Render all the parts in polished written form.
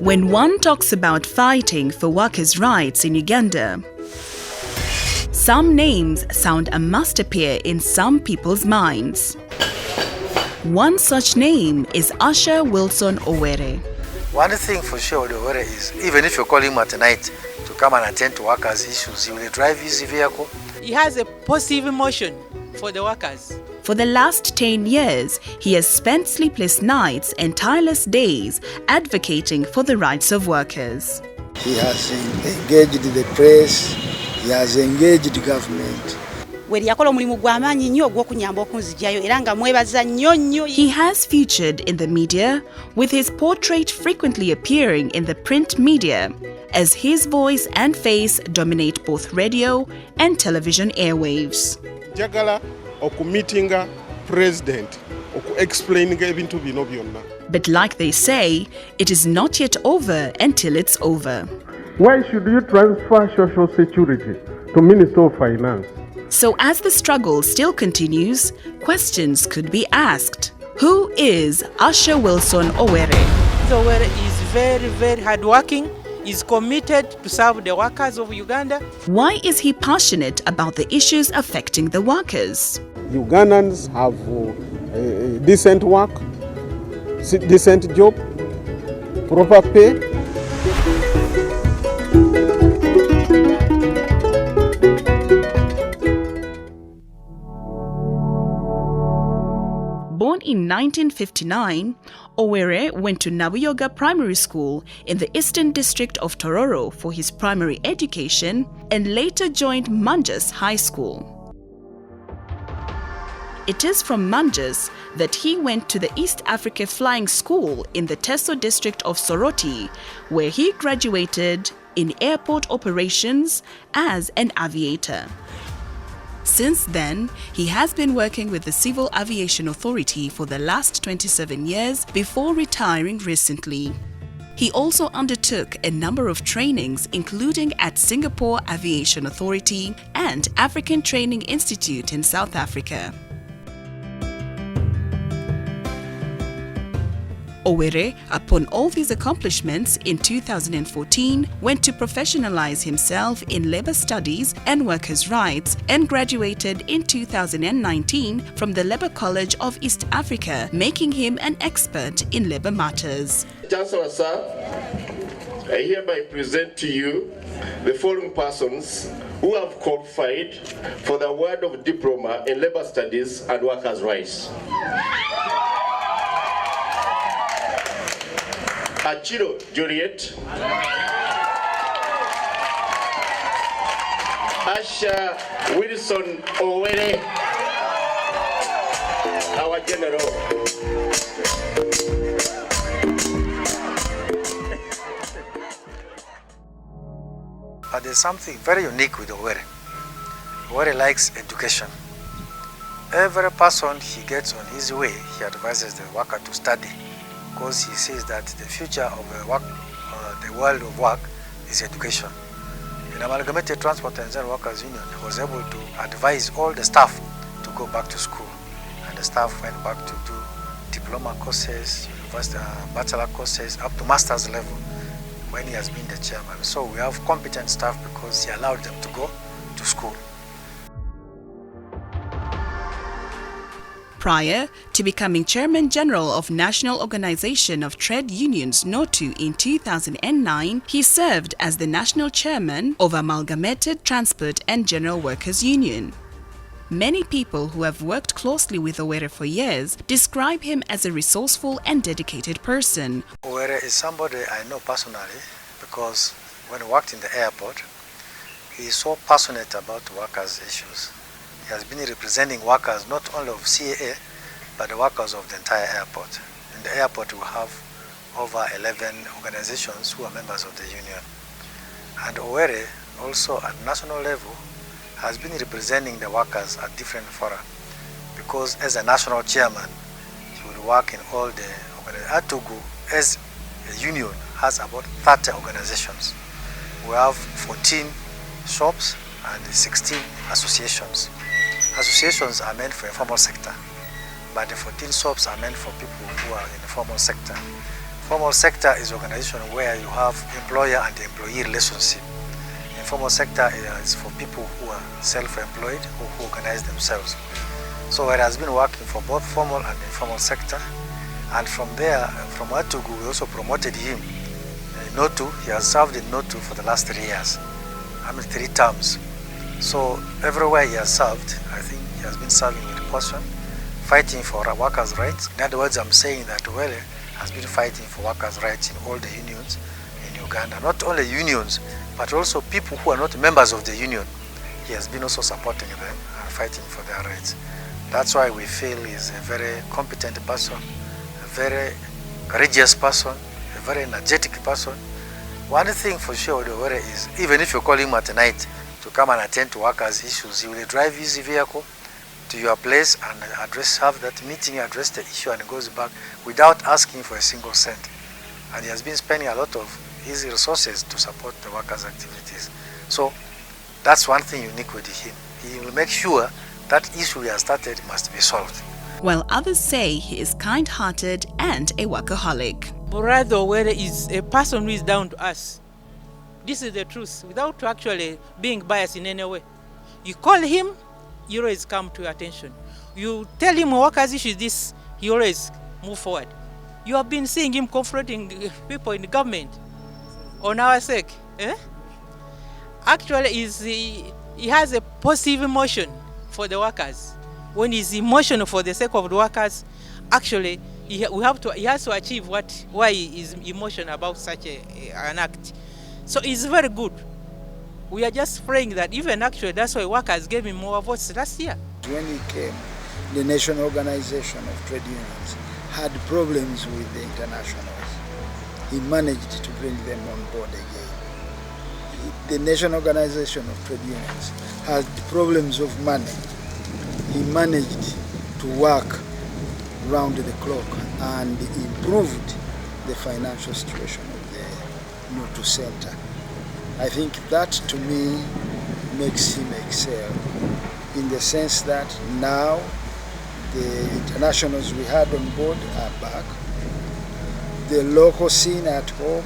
When one talks about fighting for workers' rights in Uganda, some names sound a must appear in some people's minds. One such name is UsherWilson Owere. One thing for sure with Owere is, even if you call him at night to come and attend to workers' issues, he will drive his vehicle. He has a positive emotion for the workers. For the last 10 years, he has spent sleepless nights and tireless days advocating for the rights of workers. He has engaged the press, he has engaged the government. He has featured in the media, with his portrait frequently appearing in the print media, as his voice and face dominate both radio and television airwaves. Jagala okumitinga president explaining ebintu bino byonna. But like they say, it is not yet over until it's over. Why should you transfer social security to Minister of Finance? So as the struggle still continues, questions could be asked. Who is UsherWilson Owere? Owere is very, very hardworking. He's committed to serve the workers of Uganda. Why is he passionate about the issues affecting the workers? Ugandans have decent work, decent job, proper pay. Born in 1959, Owere went to Nabuyoga Primary School in the Eastern District of Tororo for his primary education and later joined Manjus High School. It is from Manjus that he went to the East Africa Flying School in the Teso District of Soroti, where he graduated in airport operations as an aviator. Since then, he has been working with the Civil Aviation Authority for the last 27 years before retiring recently. He also undertook a number of trainings, including at Singapore Aviation Authority and African Training Institute in South Africa. Owere, upon all these accomplishments in 2014, went to professionalize himself in labor studies and workers' rights and graduated in 2019 from the Labour College of East Africa, making him an expert in labor matters. Chancellor, sir, I hereby present to you the following persons who have qualified for the award of Diploma in Labor Studies and Workers' Rights. Achiro Juliet, UsherWilson Owere, our general. But there's something very unique with Owere. Owere likes education. Every person he gets on his way, he advises the worker to study, because he says that the future of the world of work is education. In Amalgamated Transport and General Workers Union, he was able to advise all the staff to go back to school, and the staff went back to do diploma courses, university, bachelor courses, up to master's level when he has been the chairman. So we have competent staff because he allowed them to go to school. Prior to becoming Chairman General of National Organization of Trade Unions NOTU in 2009, he served as the National Chairman of Amalgamated Transport and General Workers Union. Many people who have worked closely with Owere for years describe him as a resourceful and dedicated person. Owere is somebody I know personally because when he worked in the airport, he is so passionate about workers' issues. He has been representing workers not only of CAA, but the workers of the entire airport. In the airport, we have over 11 organizations who are members of the union. And Owere, also at national level, has been representing the workers at different fora, because as a national chairman, he would work in all the organizations. At Togo, as a union, has about 30 organizations. We have 14 shops and 16 associations. Associations are meant for the informal sector, but the 14 shops are meant for people who are in the formal sector. Formal sector is an organization where you have employer and employee relationship. Informal sector is for people who are self-employed or who organize themselves. So it has been working for both formal and informal sector. And from there, from Atugu, we also promoted him. In Notu, he has served in Notu for the last 3 years. 3 terms. So everywhere he has served, I think he has been serving with passion, fighting for workers' rights. In other words, I'm saying that Owere has been fighting for workers' rights in all the unions in Uganda. Not only unions, but also people who are not members of the union. He has been also supporting them and fighting for their rights. That's why we feel he's a very competent person, a very courageous person, a very energetic person. One thing for sure with Owere is, even if you call him at night to come and attend to workers' issues, he will drive his vehicle to your place and have that meeting, address the issue, and goes back without asking for a single cent. And he has been spending a lot of his resources to support the workers' activities. So that's one thing unique with him. He will make sure that issue he has started must be solved. While others say he is kind-hearted and a workaholic. Brother Owere is a person who is down to us. This is the truth, without actually being biased in any way. You call him, he always come to your attention. You tell him workers' issues this, he always move forward. You have been seeing him confronting people in the government on our sake. Actually, he has a positive emotion for the workers. When he's emotional for the sake of the workers, actually, he has to achieve why he is emotional about such an act. So it's very good. We are just praying that even actually that's why workers gave him more votes last year. When he came, the National Organization of Trade Unions had problems with the internationals. He managed to bring them on board again. The National Organization of Trade Unions had problems of money. He managed to work round the clock and improved the financial situation of the Notu Center. I think that to me makes him excel in the sense that now the internationals we had on board are back. The local scene at home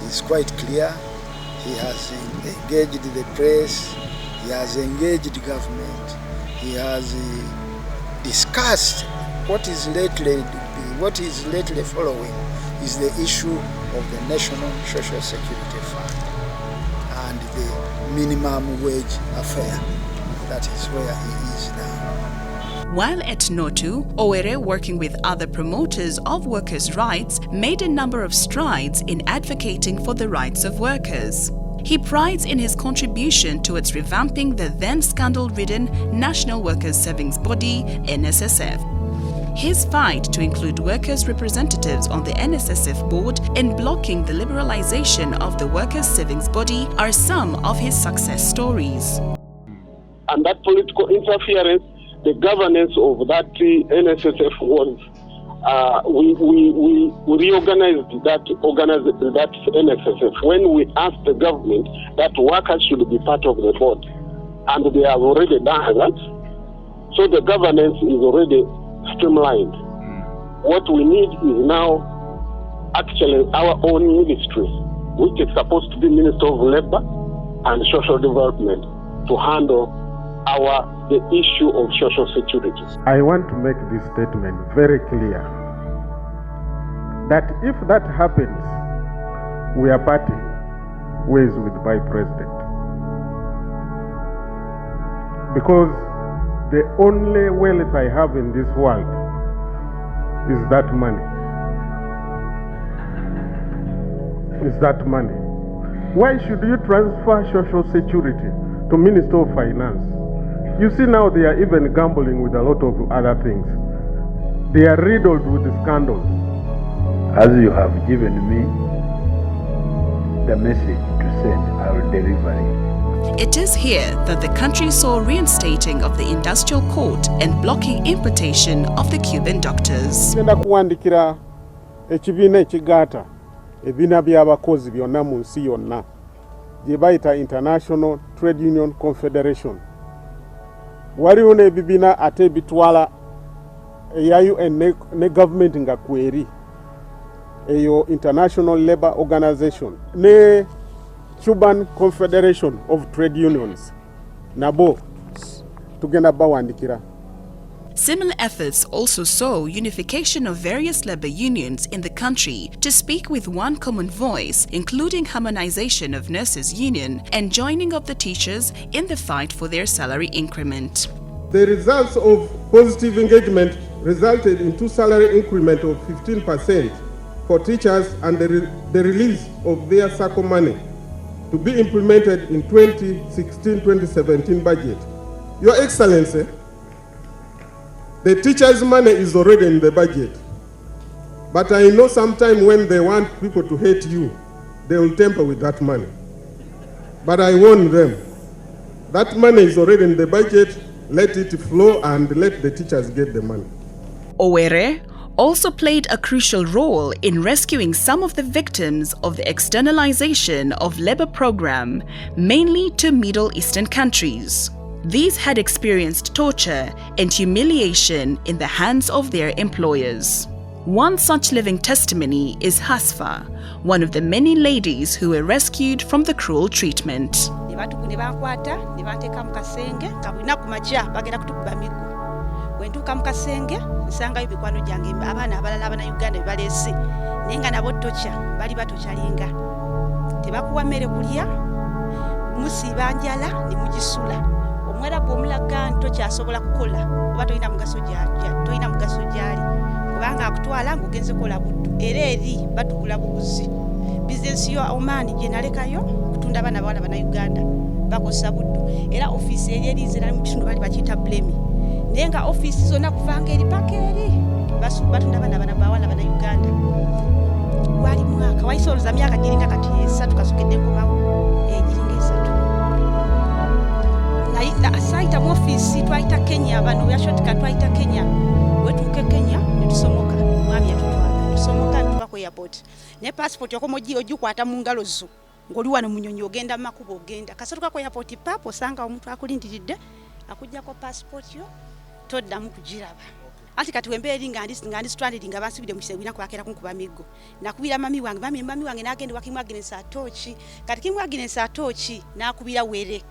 is quite clear. He has engaged the press, he has engaged government, he has discussed what is lately following is the issue of the National Social Security Fund and the minimum wage affair. That is where he is now. While at Notu, Owere, working with other promoters of workers' rights, made a number of strides in advocating for the rights of workers. He prides in his contribution towards revamping the then scandal-ridden National Workers' Savings Body, NSSF. His fight to include workers' representatives on the NSSF board and blocking the liberalization of the workers' savings body are some of his success stories. And that political interference, the governance of that NSSF was, we reorganized that NSSF when we asked the government that workers should be part of the board, and they have already done that. So the governance is already streamlined. What we need is now actually our own ministry, which is supposed to be Minister of Labor and Social Development, to handle the issue of social security. I want to make this statement very clear that if that happens, we are parting ways with my president. Because the only wealth I have in this world is that money. Why should you transfer social security to Minister of Finance? You see now they are even gambling with a lot of other things. They are riddled with scandals. As you have given me the message to send, I will deliver it. It is here that the country saw reinstating of the industrial court and blocking importation of the Cuban doctors. Ngenda kuwandikira ekibiina ekigaata ebibiina by'abakozi byonna mu nsi yonna gye bayita International Trade Union Confederation. Waliwo n'ebibiina ate bitwala eya UN ne government nga kweri. eyo International Labour Organization ne Cuban Confederation of Trade Unions nabo tugenda bawandikira. Similar efforts also saw unification of various labor unions in the country to speak with one common voice, including harmonization of nurses' union and joining of the teachers in the fight for their salary increment. The results of positive engagement resulted in 2 salary increment of 15% for teachers and the release of their SACCO money to be implemented in 2016-2017 budget. Your Excellency, the teachers' money is already in the budget. But I know sometime when they want people to hate you, they will tamper with that money. But I warn them, that money is already in the budget, let it flow and let the teachers get the money. Owere also played a crucial role in rescuing some of the victims of the externalization of labor program, mainly to Middle Eastern countries. These had experienced torture and humiliation in the hands of their employers. One such living testimony is Hasfa, one of the many ladies who were rescued from the cruel treatment. Wentuuka mu kasenge nsangayo mikwano gyange abaana abalala Uganda baleese naye nga nabo tokya bali batokyalinga tebakuwa mmere kulya musiiba njala ne mugisula omwerabu omulaga nti tokyasobola kukola oba tolina mugaso gyali kubanga akutwala ng'ogenze kola buddu era eri batugula buguzi bizinesi yo omaani gye nalekayo kutunda abaana bawala Uganda bakosa buddu era ofiisi eri eriizira mu kitundu bali bakiyita blemi nenga office zona kuvanga eri paka eri batunda bana bawala Uganda wali mwaka waisoloza myaka giringa kati 3 kasukedde komawo giringa 3 na asaita mu office twaita Kenya bano ya shortcut twaita Kenya wetuke Kenya netusomoka mwami yatutwala tusomoka tuka ku airport ne passport yako moji ojukwata mu ngalo zo ngoli wano munyonyo ogenda makubo ogenda kasatuka ku airport papo sanga omuntu akulindiridde akujja ko passport yo toddamu kugiraba ati kati wembeeri nga stranded nga bansibide mu kisebina kwakera kunkuba miggo nakubira mami wange nagenda wakimu Agnes Atochi kati kimu Agnes Atochi nakubira were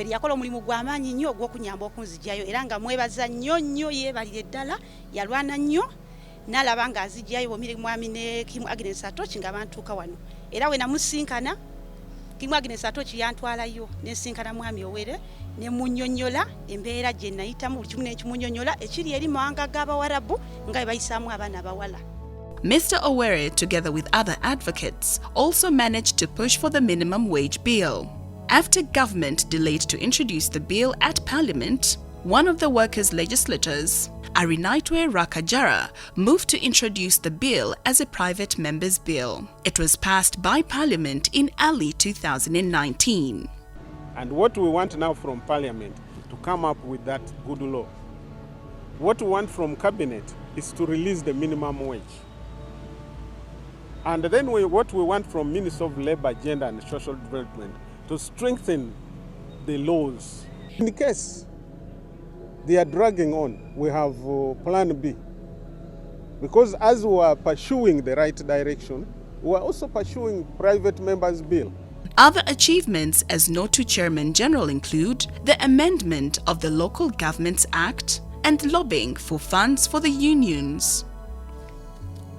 yakola omulimu gw'amaanyi nnyo ogw'okunyamba okunzijayo era nga mwebaza nnyo yeebalire ddala yalwana nnyo n'alaba nga azijayo omiri mwami ne kimu Agnes Atochi nga bantuuka wano era we namusinkana kimu Agnes Atochi yantwalayo nesinkana mwami Owere ne munyonyola embeera gye nayitamu buli kimu n'ekimunyonyola ekiri eri mawanga g'Abawarabu nga bwe bayisaamu abaana abawala. Mr. Owere, together with other advocates, also managed to push for the minimum wage bill. After government delayed to introduce the bill at Parliament, one of the workers' legislators, Arinaitwe Rakajara, moved to introduce the bill as a private member's bill. It was passed by Parliament in early 2019. And what we want now from Parliament to come up with that good law. What we want from Cabinet is to release the minimum wage. And then what we want from Minister of Labour, Gender and Social Development to strengthen the laws. In case they are dragging on, we have Plan B. Because as we are pursuing the right direction, we are also pursuing private members' bill. Other achievements as noted to Chairman General include the amendment of the Local Governments Act and lobbying for funds for the unions.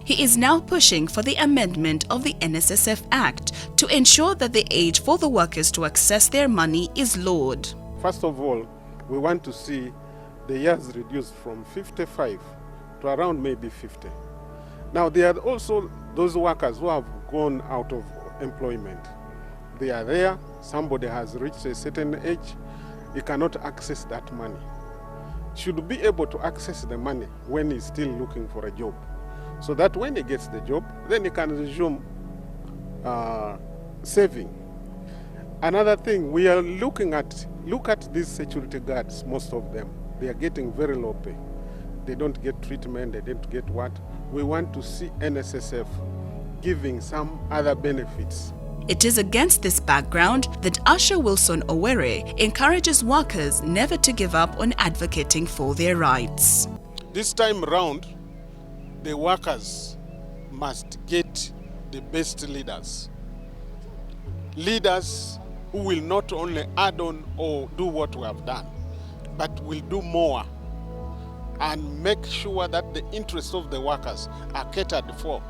He is now pushing for the amendment of the NSSF Act to ensure that the age for the workers to access their money is lowered. First of all, we want to see the years reduced from 55 to around maybe 50. Now, there are also those workers who have gone out of employment. They are there, somebody has reached a certain age, he cannot access that money. Should be able to access the money when he's still looking for a job. So that when he gets the job, then he can resume saving. Another thing, we are look at these security guards, most of them. They are getting very low pay. They don't get treatment, they don't get what. We want to see NSSF giving some other benefits. It is against this background that UsherWilson Owere encourages workers never to give up on advocating for their rights. This time around, the workers must get the best leaders. Leaders who will not only add on or do what we have done, but will do more and make sure that the interests of the workers are catered for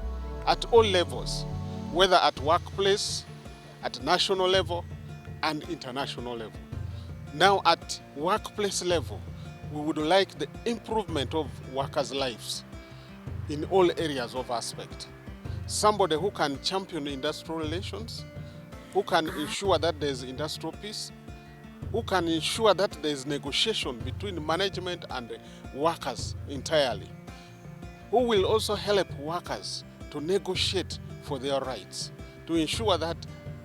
at all levels, whether at workplace, at national level, and international level. Now at workplace level, we would like the improvement of workers' lives in all areas of aspect. Somebody who can champion industrial relations, who can ensure that there's industrial peace, who can ensure that there's negotiation between management and workers entirely, who will also help workers to negotiate for their rights, to ensure that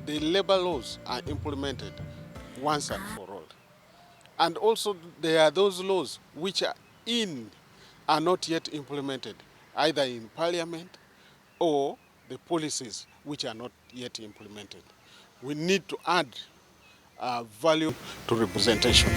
the labor laws are implemented once and for all. And also there are those laws which are not yet implemented, either in parliament or the policies which are not yet implemented. We need to add value to representation.